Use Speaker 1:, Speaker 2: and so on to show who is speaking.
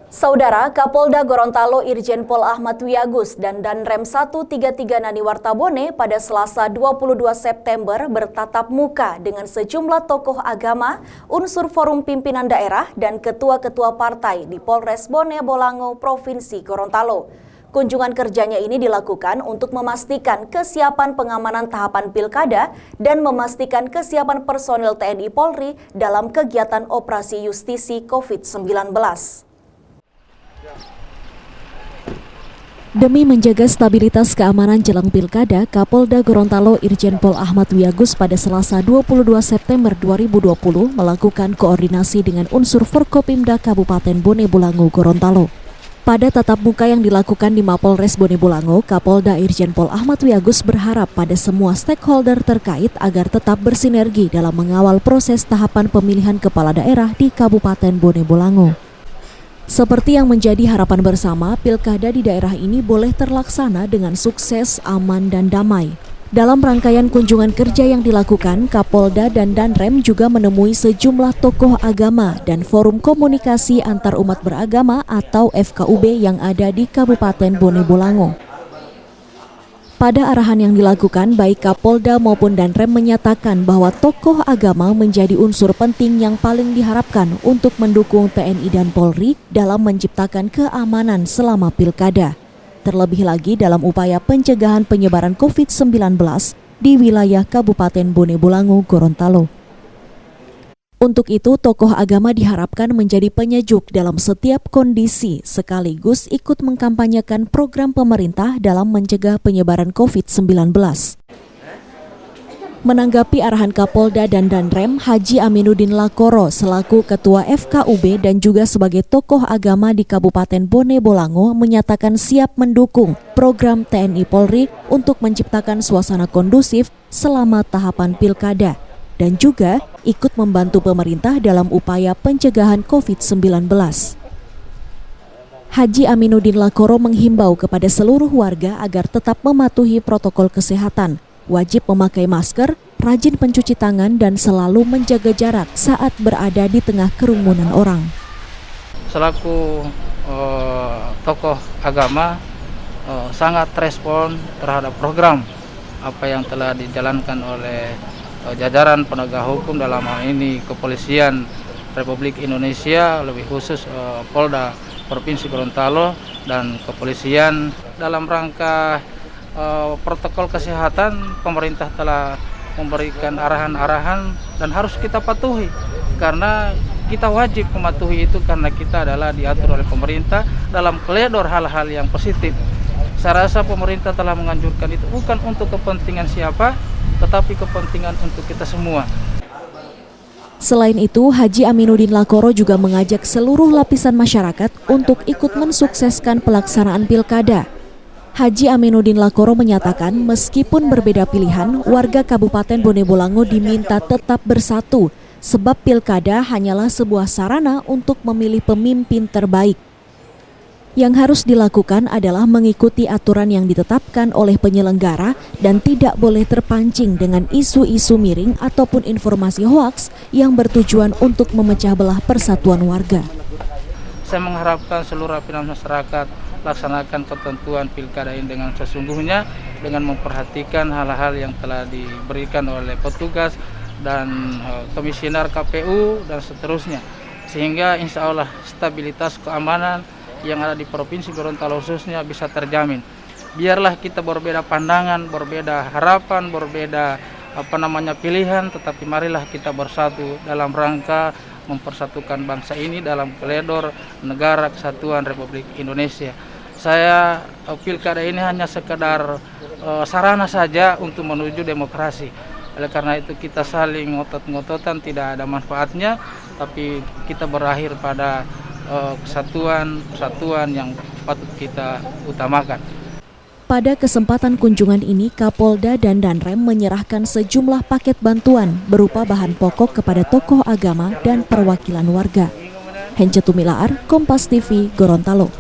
Speaker 1: Saudara Kapolda Gorontalo Irjen Pol Ahmad Wiyagus dan Danrem 133 Nani Wartabone pada Selasa 22 September bertatap muka dengan sejumlah tokoh agama, unsur forum pimpinan daerah, dan ketua-ketua partai di Polres Bone Bolango, Provinsi Gorontalo. Kunjungan kerjanya ini dilakukan untuk memastikan kesiapan pengamanan tahapan pilkada dan memastikan kesiapan personil TNI Polri dalam kegiatan operasi justisi COVID-19.
Speaker 2: Demi menjaga stabilitas keamanan jelang pilkada, Kapolda Gorontalo Irjen Pol Ahmad Wiyagus pada Selasa 22 September 2020 melakukan koordinasi dengan unsur Forkopimda Kabupaten Bone Bolango, Gorontalo. Pada tatap muka yang dilakukan di Mapolres Bone Bolango, Kapolda Irjen Pol Ahmad Wiyagus berharap pada semua stakeholder terkait agar tetap bersinergi dalam mengawal proses tahapan pemilihan kepala daerah di Kabupaten Bone Bolango. Seperti yang menjadi harapan bersama, pilkada di daerah ini boleh terlaksana dengan sukses, aman, dan damai. Dalam rangkaian kunjungan kerja yang dilakukan, Kapolda dan Danrem juga menemui sejumlah tokoh agama dan forum komunikasi antar umat beragama atau FKUB yang ada di Kabupaten Bone Bolango. Pada arahan yang dilakukan, baik Kapolda maupun Danrem menyatakan bahwa tokoh agama menjadi unsur penting yang paling diharapkan untuk mendukung TNI dan Polri dalam menciptakan keamanan selama pilkada. Terlebih lagi dalam upaya pencegahan penyebaran COVID-19 di wilayah Kabupaten Bone Bolango, Gorontalo. Untuk itu, tokoh agama diharapkan menjadi penyejuk dalam setiap kondisi, sekaligus ikut mengkampanyekan program pemerintah dalam mencegah penyebaran COVID-19. Menanggapi arahan Kapolda dan Danrem, Haji Aminuddin Lakoro selaku Ketua FKUB dan juga sebagai tokoh agama di Kabupaten Bone Bolango menyatakan siap mendukung program TNI Polri untuk menciptakan suasana kondusif selama tahapan pilkada, dan juga ikut membantu pemerintah dalam upaya pencegahan COVID-19. Haji Aminuddin Lakoro menghimbau kepada seluruh warga agar tetap mematuhi protokol kesehatan, wajib memakai masker, rajin mencuci tangan, dan selalu menjaga jarak saat berada di tengah kerumunan orang.
Speaker 3: Selaku tokoh agama sangat respon terhadap program apa yang telah dijalankan oleh jajaran penegak hukum, dalam hal ini Kepolisian Republik Indonesia, lebih khusus Polda Provinsi Gorontalo dan Kepolisian. Dalam rangka protokol kesehatan, pemerintah telah memberikan arahan-arahan dan harus kita patuhi, karena kita wajib mematuhi itu karena kita adalah diatur oleh pemerintah dalam koridor hal-hal yang positif. Saya rasa pemerintah telah menganjurkan itu bukan untuk kepentingan siapa, tetapi kepentingan untuk kita semua.
Speaker 2: Selain itu, Haji Aminuddin Lakoro juga mengajak seluruh lapisan masyarakat untuk ikut mensukseskan pelaksanaan pilkada. Haji Aminuddin Lakoro menyatakan meskipun berbeda pilihan, warga Kabupaten Bone Bolango diminta tetap bersatu, sebab pilkada hanyalah sebuah sarana untuk memilih pemimpin terbaik. Yang harus dilakukan adalah mengikuti aturan yang ditetapkan oleh penyelenggara dan tidak boleh terpancing dengan isu-isu miring ataupun informasi hoaks yang bertujuan untuk memecah belah persatuan warga.
Speaker 3: Saya mengharapkan seluruh lapisan masyarakat laksanakan ketentuan pilkada ini dengan sesungguhnya, dengan memperhatikan hal-hal yang telah diberikan oleh petugas dan komisioner KPU dan seterusnya, sehingga insya Allah stabilitas keamanan yang ada di Provinsi Gorontalo khususnya bisa terjamin. Biarlah kita berbeda pandangan, berbeda harapan, berbeda pilihan, tetapi marilah kita bersatu dalam rangka mempersatukan bangsa ini dalam koridor negara kesatuan Republik Indonesia. Saya pilkada ini hanya sekedar sarana saja untuk menuju demokrasi. Oleh karena itu kita saling ngotot-ngototan tidak ada manfaatnya, tapi kita berakhir pada kesatuan yang patut kita utamakan.
Speaker 2: Pada kesempatan kunjungan ini, Kapolda dan Danrem menyerahkan sejumlah paket bantuan berupa bahan pokok kepada tokoh agama dan perwakilan warga. Hence Tumilaar, Kompas TV, Gorontalo.